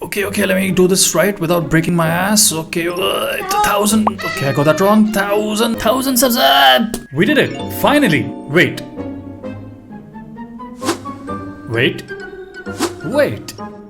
Okay, let me do this right without breaking my ass. Okay, 1,000. Okay, I got that wrong. 1,000 subs up. We did it. Finally. Wait.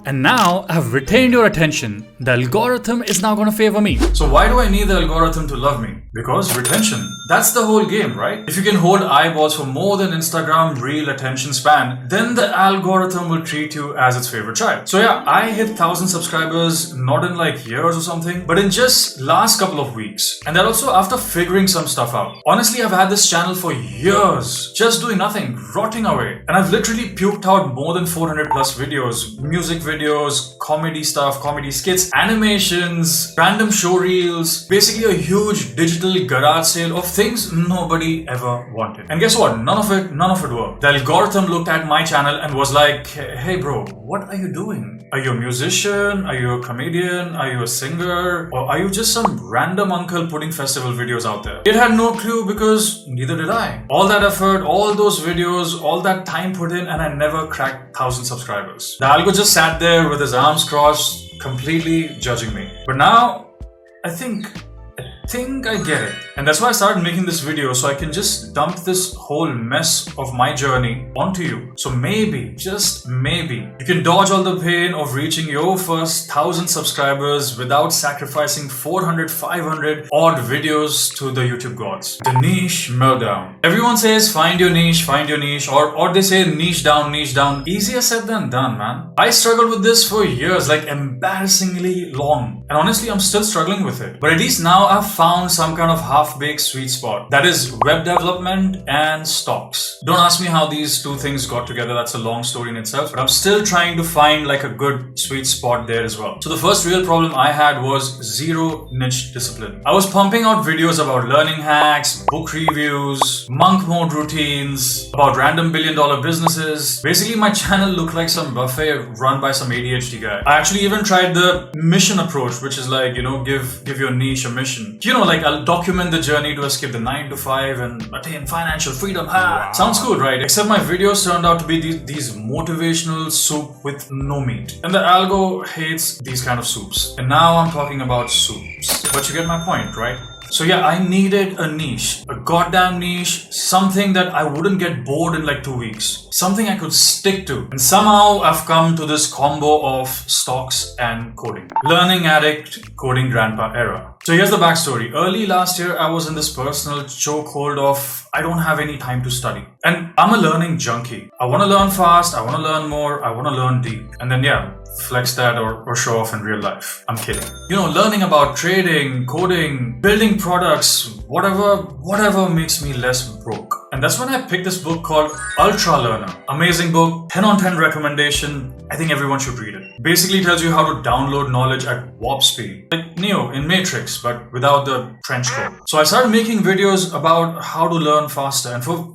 And now I've retained your attention. The algorithm is now going to favor me. So why do I need the algorithm to love me? Because retention. That's the whole game, right? If you can hold eyeballs for more than Instagram real attention span, then the algorithm will treat you as its favorite child. So yeah, I hit 1,000 subscribers not in like years or something, but in just last couple of weeks. And that also after figuring some stuff out. Honestly, I've had this channel for years, just doing nothing, rotting away. And I've literally puked out more than 400 plus videos, music videos, comedy stuff, comedy skits, animations, random show reels, basically a huge digital garage sale of things nobody ever wanted. And guess what? None of it worked. The algorithm looked at my channel and was like, hey bro, what are you doing? Are you a musician? Are you a comedian? Are you a singer? Or are you just some random uncle putting festival videos out there? It had no clue because neither did I. All that effort, all those videos, all that time put in, and I never cracked 1,000 subscribers. The algo just sat there with his arms crossed, completely judging me. But now, I think I get it. And that's why I started making this video, so I can just dump this whole mess of my journey onto you. So maybe, just maybe, you can dodge all the pain of reaching your first 1,000 subscribers without sacrificing 400, 500 odd videos to the YouTube gods. The niche meltdown. Everyone says find your niche, or they say niche down. Easier said than done, man. I struggled with this for years, like embarrassingly long. And honestly, I'm still struggling with it. But at least now I've found some kind of half-baked sweet spot. That is web development and stocks. Don't ask me how these two things got together. That's a long story in itself. But I'm still trying to find like a good sweet spot there as well. So the first real problem I had was zero niche discipline. I was pumping out videos about learning hacks, book reviews, monk mode routines, about random billion-dollar businesses. Basically, my channel looked like some buffet run by some ADHD guy. I actually even tried the mission approach, which is like, give your niche a mission. Like I'll document the journey to escape the 9 to 5 and attain financial freedom. Wow. Sounds good, right? Except my videos turned out to be these motivational soup with no meat. And the algo hates these kind of soups. And now I'm talking about soups. But you get my point, right? So yeah, I needed a niche, a goddamn niche, something that I wouldn't get bored in like 2 weeks, something I could stick to. And somehow I've come to this combo of stocks and coding. Learning addict, coding grandpa era. So here's the backstory. Early last year, I was in this personal chokehold of I don't have any time to study. And I'm a learning junkie. I want to learn fast, I want to learn more, I want to learn deep. And then flex that or show off in real life. I'm kidding. Learning about trading, coding, building products, whatever makes me less broke. And that's when I picked this book called Ultra Learner. Amazing book, 10 on 10 recommendation. I think everyone should read it. Basically tells you how to download knowledge at warp speed. Like Neo in Matrix, but without the trench coat. So I started making videos about how to learn faster. And for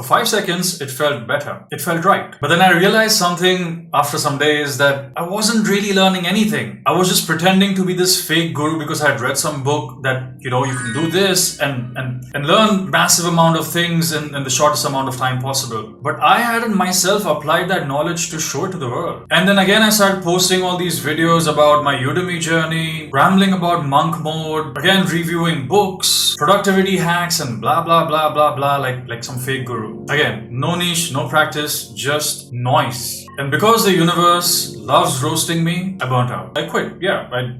5 seconds, it felt better. It felt right. But then I realized something after some days that I wasn't really learning anything. I was just pretending to be this fake guru because I had read some book that, you can do this and learn massive amount of things in the shortest amount of time possible. But I hadn't myself applied that knowledge to show it to the world. And then again, I started posting all these videos about my Udemy journey, rambling about monk mode, again, reviewing books, productivity hacks, and blah, blah, blah, blah, blah, like some fake guru. Again, no niche, no practice, just noise. And because the universe loves roasting me, I burnt out. I quit.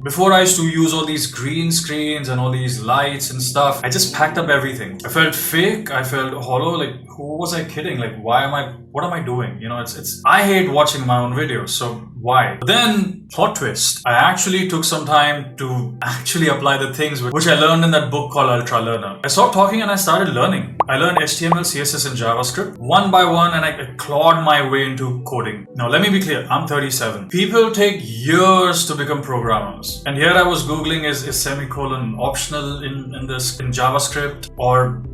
Before I used to use all these green screens and all these lights and stuff, I just packed up everything. I felt fake. I felt hollow. Like, who was I kidding? Like, what am I doing? I hate watching my own videos. So why? But then, plot twist. I actually took some time to actually apply the things which I learned in that book called Ultra Learner. I stopped talking and I started learning. I learned HTML, CSS, and JavaScript one by one, and I clawed my way into coding. Now, let me be clear. I'm 37. People take years to become programmers. And here I was Googling, is semicolon optional in JavaScript? Or,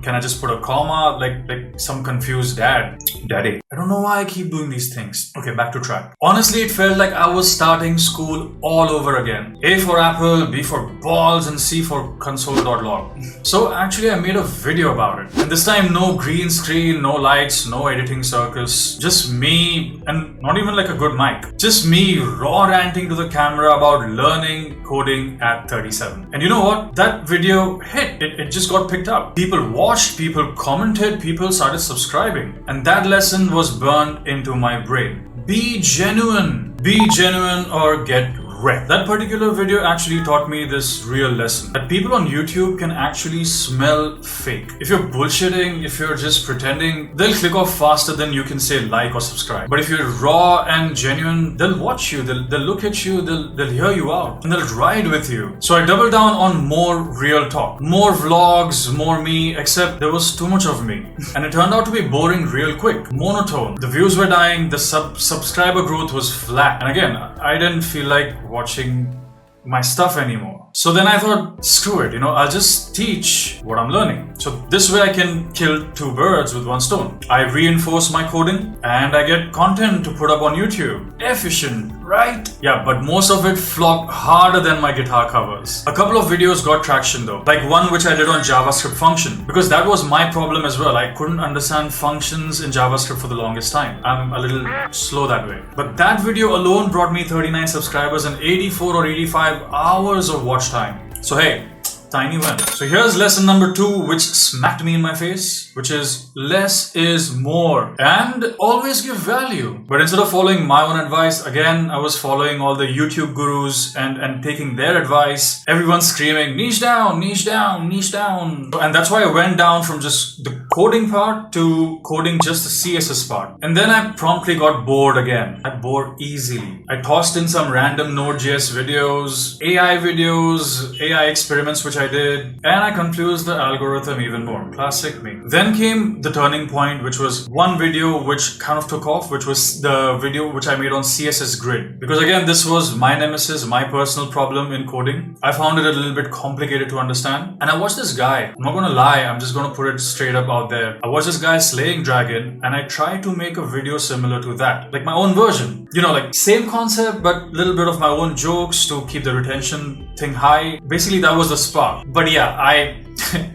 can I just put a comma like some confused daddy? I don't know why I keep doing these things. Okay, back to track. Honestly, Honestly, it felt like I was starting school all over again. A for apple, B for balls, and C for console.log. So actually I made a video about it. And this time no green screen, no lights, no editing circus. Just me, and not even like a good mic. Just me raw ranting to the camera about learning coding at 37. And you know what? That video hit. It just got picked up. People watched, people commented, people started subscribing. And that lesson was burned into my brain. Be genuine. Be genuine or get wrecked. That particular video actually taught me this real lesson. That people on YouTube can actually smell fake. If you're bullshitting, if you're just pretending, they'll click off faster than you can say like or subscribe. But if you're raw and genuine, they'll watch you, they'll look at you, they'll hear you out, and they'll ride with you. So I doubled down on more real talk. More vlogs, more me, except there was too much of me. And it turned out to be boring real quick. Monotone. The views were dying, the subscriber growth was flat. And again, I didn't feel like watching my stuff anymore. So then I thought, screw it, I'll just teach what I'm learning. So this way I can kill two birds with one stone. I reinforce my coding and I get content to put up on YouTube. Efficient, right? Yeah, but most of it flopped harder than my guitar covers. A couple of videos got traction though, like one which I did on JavaScript function, because that was my problem as well. I couldn't understand functions in JavaScript for the longest time. I'm a little slow that way. But that video alone brought me 39 subscribers and 84 or 85 hours of watch time. So hey, tiny win. So here's lesson number 2, which smacked me in my face, which is less is more, and always give value. But instead of following my own advice, again, I was following all the YouTube gurus and taking their advice. Everyone's screaming, niche down, niche down, niche down. And that's why I went down from just the coding part to coding just the CSS part. And then I promptly got bored again. I bored easily. I tossed in some random Node.js videos, AI experiments which I did, and I confused the algorithm even more. Classic me. Then came the turning point, which was one video which kind of took off, which was the video which I made on CSS Grid. Because again, this was my nemesis, my personal problem in coding. I found it a little bit complicated to understand. And I watched this guy. I'm not gonna lie, I'm just gonna put it straight up out there. I watched this guy slaying dragon, and I tried to make a video similar to that. Like my own version. Like same concept, but a little bit of my own jokes to keep the retention thing high. Basically, that was the spark. But yeah, I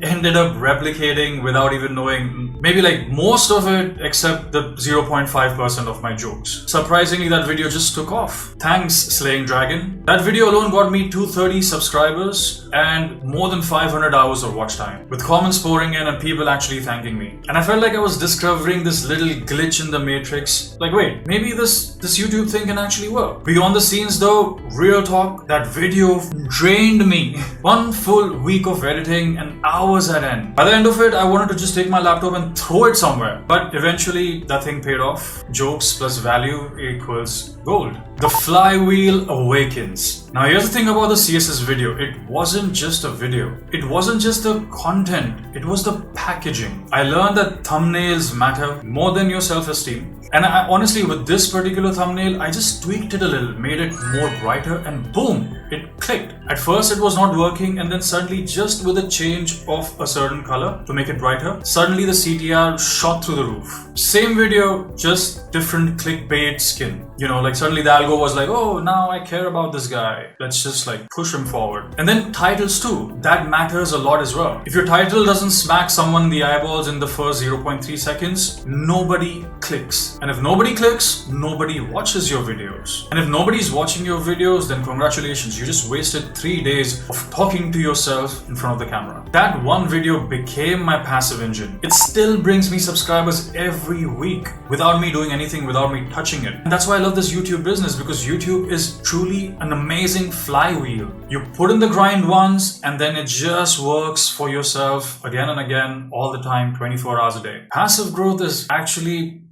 ended up replicating without even knowing maybe like most of it except the 0.5% of my jokes. Surprisingly, that video just took off. Thanks, Slaying Dragon. That video alone got me 230 subscribers and more than 500 hours of watch time, with comments pouring in and people actually thanking me. And I felt like I was discovering this little glitch in the matrix. Like, wait, maybe this YouTube thing can actually work. Beyond the scenes though, real talk, that video drained me. One full week of editing and hours at end. By the end of it, I wanted to just take my laptop and throw it somewhere. But eventually, that thing paid off. Jokes plus value equals gold. The flywheel awakens. Now here's the thing about the CSS video. It wasn't just a video. It wasn't just the content. It was the packaging. I learned that thumbnails matter more than your self-esteem. And I honestly, with this particular thumbnail, I just tweaked it a little, made it more brighter, and boom, it clicked. At first it was not working, and then suddenly, just with a change of a certain color to make it brighter, suddenly the CTR shot through the roof. Same video, just different clickbait skin. Like suddenly the algo was like, oh, now I care about this guy. Let's just like push him forward. And then titles too. That matters a lot as well. If your title doesn't smack someone in the eyeballs in the first 0.3 seconds, nobody clicks. And if nobody clicks, nobody watches your videos. And if nobody's watching your videos, then congratulations, you just wasted 3 days of talking to yourself in front of the camera. That one video became my passive engine. It still brings me subscribers every week without me doing anything, without me touching it. And that's why I love this YouTube business, because YouTube is truly an amazing flywheel. You put in the grind once and then it just works for yourself again and again, all the time, 24 hours a day. Passive growth is actually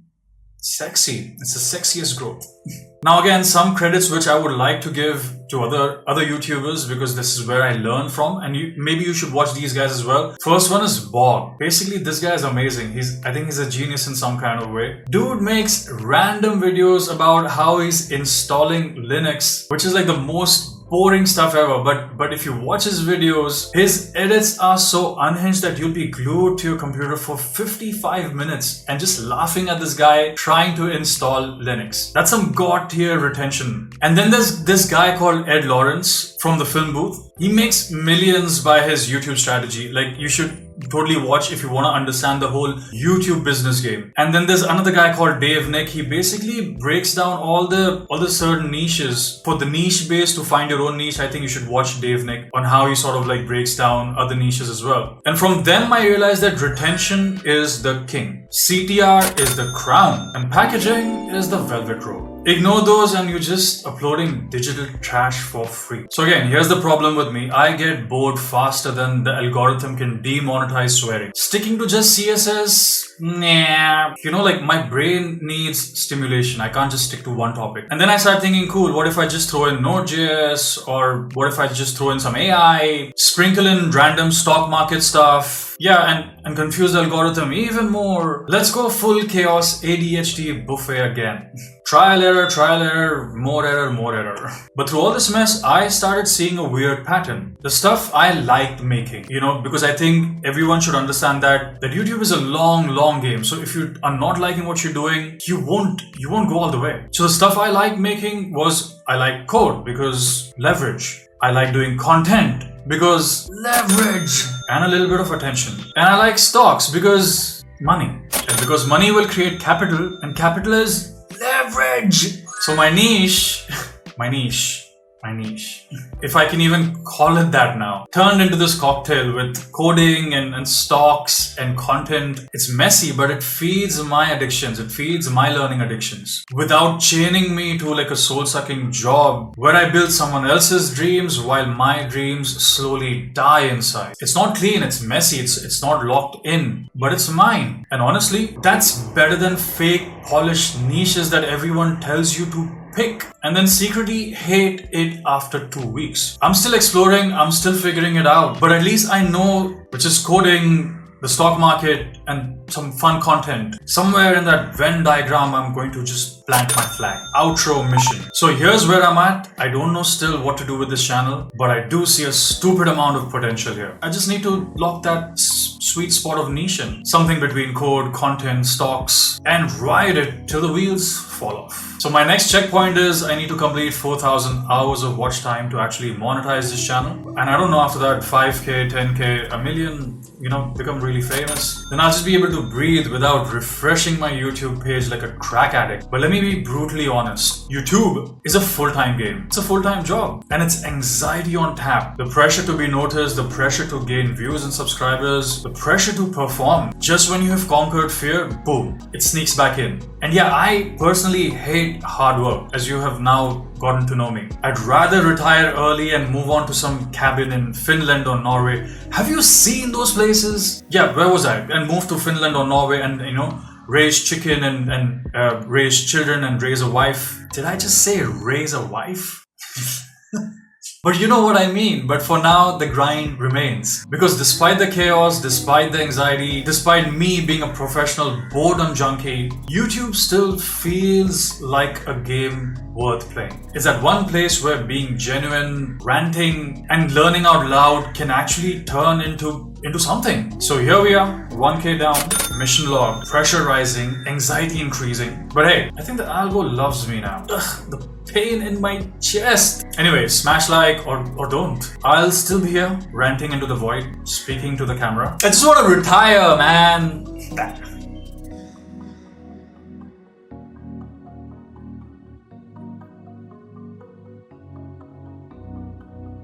sexy. It's the sexiest growth. Now again, some credits which I would like to give to other YouTubers, because this is where I learn from, and maybe you should watch these guys as well. First one is Bog. Basically, this guy is amazing. I think he's a genius in some kind of way. Dude makes random videos about how he's installing Linux, which is like the most boring stuff ever. But if you watch his videos, his edits are so unhinged that you'll be glued to your computer for 55 minutes and just laughing at this guy trying to install Linux. That's some god tier retention. And then there's this guy called Ed Lawrence from the film booth. He makes millions by his YouTube strategy. Like, you should totally watch if you want to understand the whole YouTube business game. And then there's another guy called Dave Nick. He basically breaks down all the certain niches. For the niche base, to find your own niche, I think you should watch Dave Nick on how he sort of like breaks down other niches as well. And from them I realized that retention is the king, CTR is the crown, and packaging is the velvet rope. Ignore those and you're just uploading digital trash for free. So again, here's the problem with me. I get bored faster than the algorithm can demonetize swearing. Sticking to just CSS, nah. You know, like, my brain needs stimulation. I can't just stick to one topic. And then I start thinking, cool, what if I just throw in Node.js? Or what if I just throw in some AI, sprinkle in random stock market stuff? Yeah, and confuse the algorithm even more. Let's go full chaos ADHD buffet again. Trial error, more error. But through all this mess, I started seeing a weird pattern. The stuff I liked making, you know, because I think everyone should understand that YouTube is a long game. So if you are not liking what you're doing, you won't go all the way. So the stuff I like making was, I like code because leverage. I like doing content because leverage, and a little bit of attention. And I like stocks because money. And because money will create capital, and capital is leverage. So my niche, if I can even call it that now, turned into this cocktail with coding and stocks and content. It's messy, but it feeds my addictions. It feeds my learning addictions without chaining me to like a soul-sucking job where I build someone else's dreams while my dreams slowly die inside. It's not clean, it's messy, it's not locked in, but it's mine. And honestly, that's better than fake polished niches that everyone tells you to pick and then secretly hate it after 2 weeks. I'm still exploring, I'm still figuring it out, but at least I know which is coding, the stock market, and some fun content. Somewhere in that Venn diagram, I'm going to just plant my flag. Outro mission. So here's where I'm at. I don't know still what to do with this channel, but I do see a stupid amount of potential here. I just need to lock that sweet spot of niche in. Something between code, content, stocks, and ride it till the wheels fall off. So my next checkpoint is I need to complete 4,000 hours of watch time to actually monetize this channel. And I don't know, after that 5K, 10K, a million, you know, become really famous, then I'll just be able to breathe without refreshing my YouTube page like a crack addict. But let me be brutally honest. YouTube is a full-time game. It's a full-time job. And it's anxiety on tap. The pressure to be noticed, the pressure to gain views and subscribers, the pressure to perform. Just when you have conquered fear, boom, it sneaks back in. And yeah, I personally hate hard work, as you have now gotten to know me. I'd rather retire early and move on to some cabin in Finland or Norway. Have you seen those places? Yeah, where was I? And move to Finland or Norway and, you know, raise chicken and raise children and raise a wife. Did I just say raise a wife? But you know what I mean. But for now, the grind remains. Because despite the chaos, despite the anxiety, despite me being a professional boredom junkie, YouTube still feels like a game worth playing. It's that one place where being genuine, ranting, and learning out loud can actually turn into something. So here we are, 1K down, mission log, pressure rising, anxiety increasing. But hey, I think the algo loves me now. Ugh, the pain in my chest. Anyway, smash like or don't. I'll still be here, ranting into the void, speaking to the camera. I just want to retire, man.